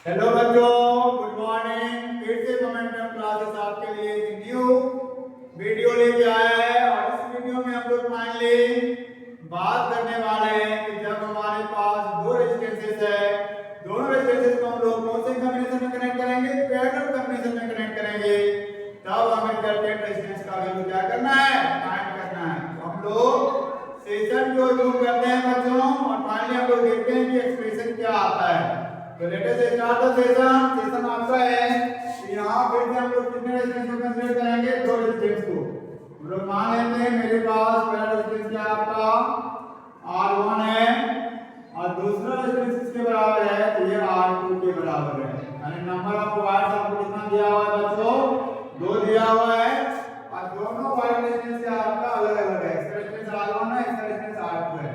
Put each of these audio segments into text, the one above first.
Hello बच्चों, good morning. फिर से मोमेंटम क्लासेस आपके लिए एक न्यू वीडियो लेके आया है और इस वीडियो में हम लोग फाइनली बात करने वाले हैं कि जब हमारे पास दो रेजिस्टेंसेस है, दोनों रेजिस्टेंसेस को हम लोग कौन से कॉम्बिनेशन में कनेक्ट करेंगे? पैरेलल कॉम्बिनेशन में कनेक्ट करेंगे। तब हमें इंटरटेन रेजिस्टेंस का वैल्यू क्या करना है? फाइंड करना है। तो हम लोग सेशन को यूज करते हैं बच्चों और फाइनली हम लोग देखते हैं कि एक्सप्रेशन क्या आता है। तो let us start the session आपका है कि यहाँ फिर से हम लोग कितने रेजिस्टेंस को कंसीडर करेंगे? दो रेजिस्टेंस को। हम लोग मान लेते हैं मेरे पास पहला रेजिस्टेंस क्या है आपका R1 है और दूसरा रेजिस्टेंस किसके बराबर है? तो ये R2 के बराबर है। यानी नंबर ऑफ वायर्स आपको कितना दिया हुआ है बच्चों? दो दिया हुआ है और दोनों वायर रेजिस्टेंस से आपका अलग अलग है। इसका रेजिस्टेंस R1 है, इसका रेजिस्टेंस R2 है।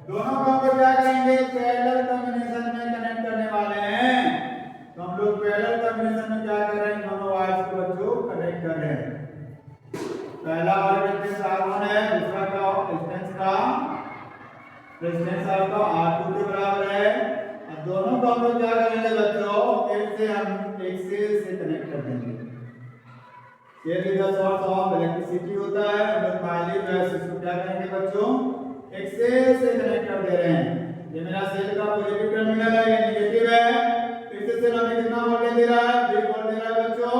दोनों को हम लोग क्या करेंगे? पैरेलल कॉम्बिनेशन में कनेक्ट करने वाले हैं। तो हम लोग पैरेलल कॉम्बिनेशन में क्या कर रहे हैं? दोनों वायर्स को बच्चों कनेक्ट कर रहे हैं। पहला वाला रेजिस्टेंस R1 है, दूसरा का रेजिस्टेंस आपका R2 के बराबर है और दोनों को हम लोग क्या करेंगे बच्चों? एक से हम एक से कनेक्ट कर देंगे। ये जो सोर्स ऑफ इलेक्ट्रिसिटी होता है, हम लोग पहले इसको क्या करेंगे बच्चों? एक से कनेक्ट कर दे रहे हैं। ये मेरा सेल का पॉजिटिव टर्मिनल है, ये नेगेटिव है। इससे सेल हमें कितना वोल्टेज दे रहा है? 3 वोल्ट दे रहा है बच्चों।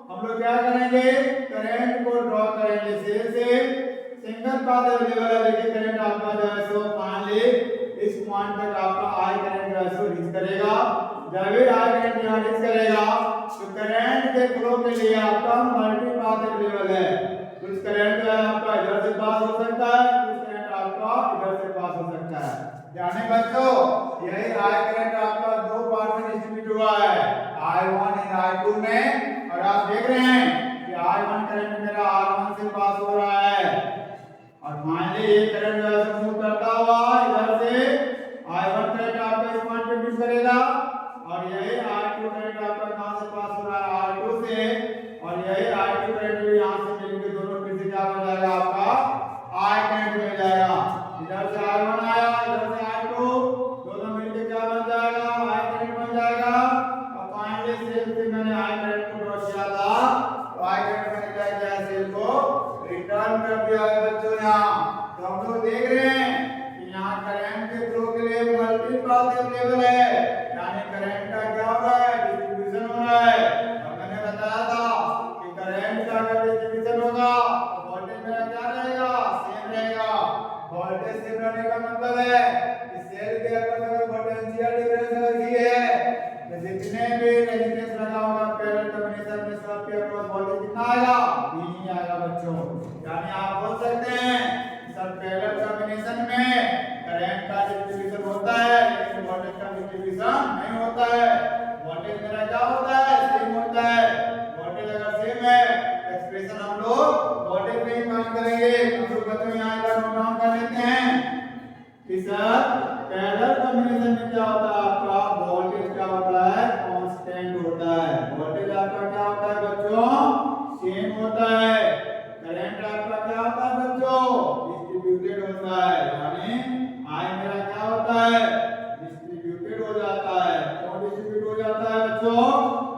हम लोग क्या करेंगे? करंट को ड्रॉ करेंगे। सेल से सिंगल पाथ अवेलेबल है, लेकिन करंट आपका जो है सो फाइनली इस पॉइंट तक आपका आई करंट जो है सो रीच करेगा। जब भी आई करंट यहाँ रीच करेगा तो करंट के फ्लो के लिए आपका मल्टी पाथ अवेलेबल है। कुछ करंट जो है आपका इधर से पास हो सकता है, कुछ करंट आपका इधर से पास हो सकता है। जाने बच्चों, यही आई करंट आपका दो पार्ट में डिस्ट्रीब्यूट हुआ है, I1 और I2 में। और आप देख रहे हैं कि I1 करंट मेरा R1 से पास हो रहा है और फाइनली ये करंट जो है मूव करता हुआ इधर से I1 करंट आपका इस पॉइंट पे मिस करेगा और यही I2 करंट आपका कहां से पास हो रहा है? R2 से। और यही I2 करंट भी यहां से मिलकर दोनों फिर से क्या बन जाएगा? आपका I करंट मिल जाएगा। इधर से I1 आया, इधर से I2, दोनों मिलकर क्या बन जाएगा? I करंट बन जाएगा। और फाइनली सेल से मैंने I करंट को ड्रॉ किया था, तो I करंट मैंने क्या किया? सेल को रिटर्न कर दिया है बच्चों यहाँ। तो हम लोग देख रहे हैं कि यहाँ करंट के फ्लो के लिए मल्टी पाथ अवेलेबल है, यानी करंट का क्या हो रहा है? डिस्ट्रीब्यूशन हो रहा है। और मैंने बताया था कि करंट का अगर डिस्ट्रीब्यूशन होगा तो वोल्टेज मेरा क्या रहेगा? सेम रहेगा। वोल्टेज सेम रहने का मतलब है कि सेल के अगर पोटेंशियल डिफरेंस अगर ये है तो जितने भी रेजिस्टेंस लगा होगा पैरेलल कॉम्बिनेशन में सब के अक्रॉस वोल्टेज कितना आएगा? V ही आएगा बच्चों। यानी आप बोल सकते हैं कि सब पैरेलल कॉम्बिनेशन में करंट का डिस्ट्रीब्यूशन होता है, लेकिन वोल्टेज का डिस्ट्रीब्यूशन नहीं होता है। वोल्टेज मेरा क्या होता है? सेम होता है। वोल्टेज अगर सेम है तो एक्सप्रेशन हम लोग वोल्टेज में ही फाइंड करेंगे। हम लोग बच्चों यहाँ इधर नोट डाउन कर लेते हैं कि सर पैरेलल कॉम्बिनेशन में क्या होता है? आपका वोल्टेज क्या होता है? कांस्टेंट होता है। वोल्टेज आपका क्या होता है बच्चों? सेम होता है। करंट आपका क्या होता है बच्चों? डिस्ट्रीब्यूटेड होता है। यानी I मेरा क्या होता है? डिस्ट्रीब्यूटेड हो जाता है। क्यों डिस्ट्रीब्यूट हो जाता है बच्चों?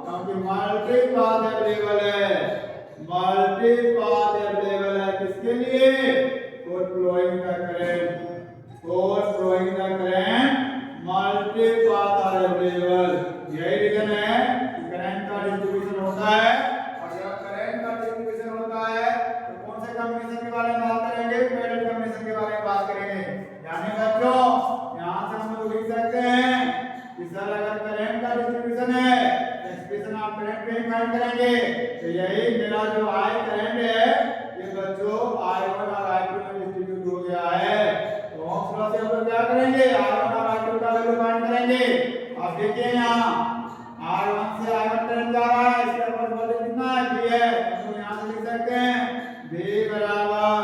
क्योंकि मल्टी पाथ अवेलेबल है। मल्टी पाथ अवेलेबल है किसके लिए? For flowing the current. For flowing the current, multi paths are available. यही रीजन है कि करंट का डिस्ट्रीब्यूशन होता है। और जब करंट का डिस्ट्रीब्यूशन होता है तो कौन से कॉम्बिनेशन के बारे में बात करेंगे? पैरेलल कॉम्बिनेशन के बारे में बात करेंगे। यानी बच्चों यहाँ से हम लोग लिख सकते हैं कि सर अगर करंट का डिस्ट्रीब्यूशन है तो एक्सप्रेशन आप करंट पे ही फाइंड करेंगे। तो यही मेरा जो I करंट है ये बच्चों I1 और I2 में डिस्ट्रीब्यूट हो गया है। ओम्स लॉ से हम लोग क्या करेंगे? R1 और R2 का वैल्यू फाइंड करेंगे। अब देखिए यहाँ R1 से I1 करंट जा रहा है, इसके ऊपर वोल्टेज कितना है? V है। हम लोग यहाँ से लिख सकते हैं V बराबर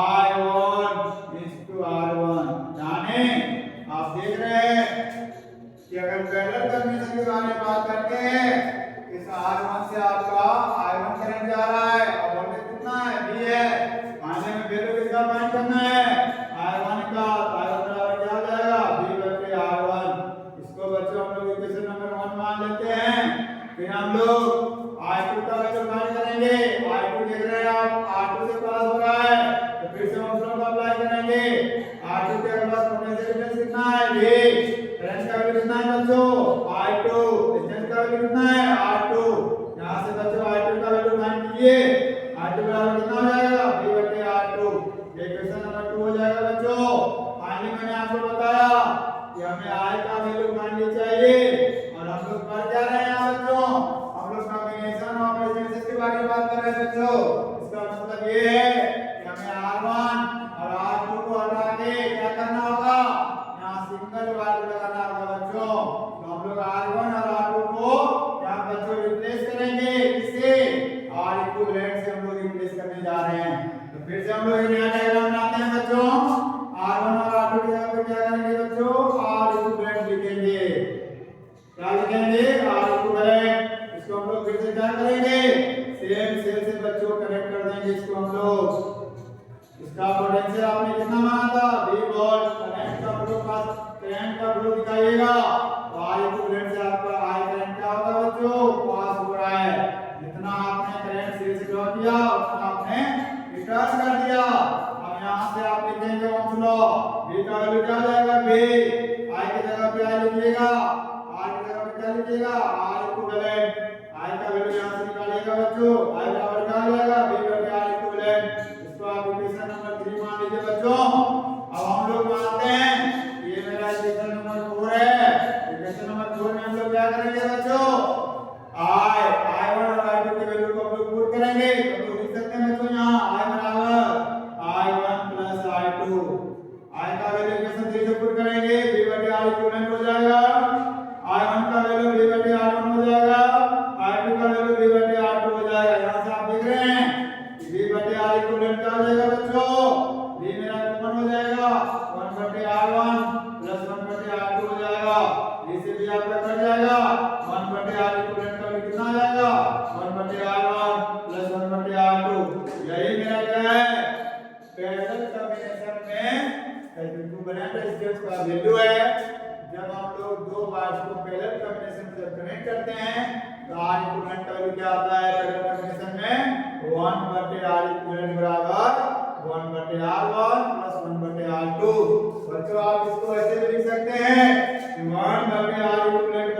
I1 into R1। यानी आप देख रहे हैं कि अगर पैरेलल कॉम्बिनेशन के बारे में बात करते हैं, इस R1 से आपका I1 करंट जा रहा है और वोल्टेज कितना है? V है। माने में वैल्यू किसका फाइंड करना है? I1 का। I1 बराबर क्या आ जाएगा? V/R1। इसको बच्चों हम लोग इक्वेशन नंबर 1 मान मान लेते हैं। फिर हम लोग R2 का वैल्यू फाइंड करेंगे। R2 देख रहे हैं आप, R2 से पास हो रहा है तो फिर से हम उसको अप्लाई करेंगे। R2 के पास पोटेंशियल डिफरेंस कितना है, V। करंट का वैल्यू कितना है बच्चों, I2। डिस्टेंस का वैल्यू कितना है, R2। यहां से बच्चों R2 का वैल्यू फाइंड कीजिए। R2 बराबर कितना हो जाएगा, V/R2। ये क्वेश्चन नंबर 2 हो जाएगा बच्चों। फाइनली मैंने आपको बताया कि हमें I का वैल्यू फाइंड चाहिए और हम लोग कर क्या रहे हैं यहाँ बच्चों, हम लोग कॉम्बिनेशन ऑफ रेजिस्टेंस के बारे में बात कर रहे हैं बच्चों। इसका मतलब ये है कि हमें R1 और R2 को हटा के क्या करना होगा, यहाँ सिंगल वैल्यू लगाना होगा बच्चों। तो हम लोग R1 और R2 को क्या बच्चों रिप्लेस करेंगे, किससे, R इक्विवेलेंट से हम लोग रिप्लेस करने जा रहे हैं। तो फिर से हम लोग नया डायग्राम बनाते हैं बच्चों। R1 और R2 की जगह पे क्या करेंगे बच्चों, R इक्विवेलेंट लिखेंगे। क्या लिखेंगे, R इक्विवेलेंट। इसको हम लोग फिर से क्या करेंगे, सेम सेल से बच्चों कनेक्ट कर देंगे इसको हम लोग। इसका पोटेंशियल आपने कितना माना था, V वोल्ट। करंट का फ्लो पास, करंट का फ्लो दिखाइएगा तो R इक्विवेलेंट से आपका I करंट क्या होगा बच्चों, पास हो रहा है। जितना आपने करंट सेल से ड्रॉ किया उतना आपने रिटर्न कर दिया। अब यहां से आप लिखेंगे ओह्म लॉ। V का वैल्यू क्या हो जाएगा, V। I की जगह पे I लिखिएगा, R की जगह पे क्या लिखिएगा, R इक्विवेलेंट। I का वैल्यू यहां से निकालिएगा बच्चों, I बराबर क्या हो जाएगा, V/R इक्विवेलेंट। इसको आप इक्वेशन नंबर 3 मान लीजिए बच्चों। अब हम लोग मानते हैं ये मेरा इक्वेशन नंबर 4 है। इक्वेशन नंबर 4 में हम लोग क्या करेंगे बच्चों, I1 और I2 की वैल्यू को हम लोग पुट करेंगे। तो लोग लिख सकते हैं बच्चों यहाँ I बराबर I1 प्लस I2। I का वैल्यू इक्वेशन 3 से पुट करेंगे, V/R इक्विवेलेंट हो जाएगा। I1 का वैल्यू V/R1 हो जाएगा, I2 का वैल्यू V/R2 हो जाएगा। यहाँ से आप देख रहे हैं कि V/R इक्विवेलेंट क्या हो जाएगा बच्चों, V मेरा कॉमन हो जाएगा, 1/R1 प्लस 1/R2 हो जाएगा। V से भी आपका कट जाएगा, 1/R इक्विवेलेंट का वैल्यू कितना आ जाएगा, 1/R1 प्लस 1/R2। यही मेरा क्या है, पैरेलल कॉम्बिनेशन में इक्विवेलेंट रेजिस्टेंस का वैल्यू है। जब हम लोग दो वायर्स को पैरेलल कॉम्बिनेशन से कनेक्ट करते हैं तो R इक्विवेलेंट का वैल्यू क्या आता है पैरेलल कॉम्बिनेशन में, 1/R इक्विवेलेंट बराबर 1/R1 प्लस 1/R2। बच्चों आप इसको ऐसे भी लिख सकते हैं कि 1/R इक्विवेलेंट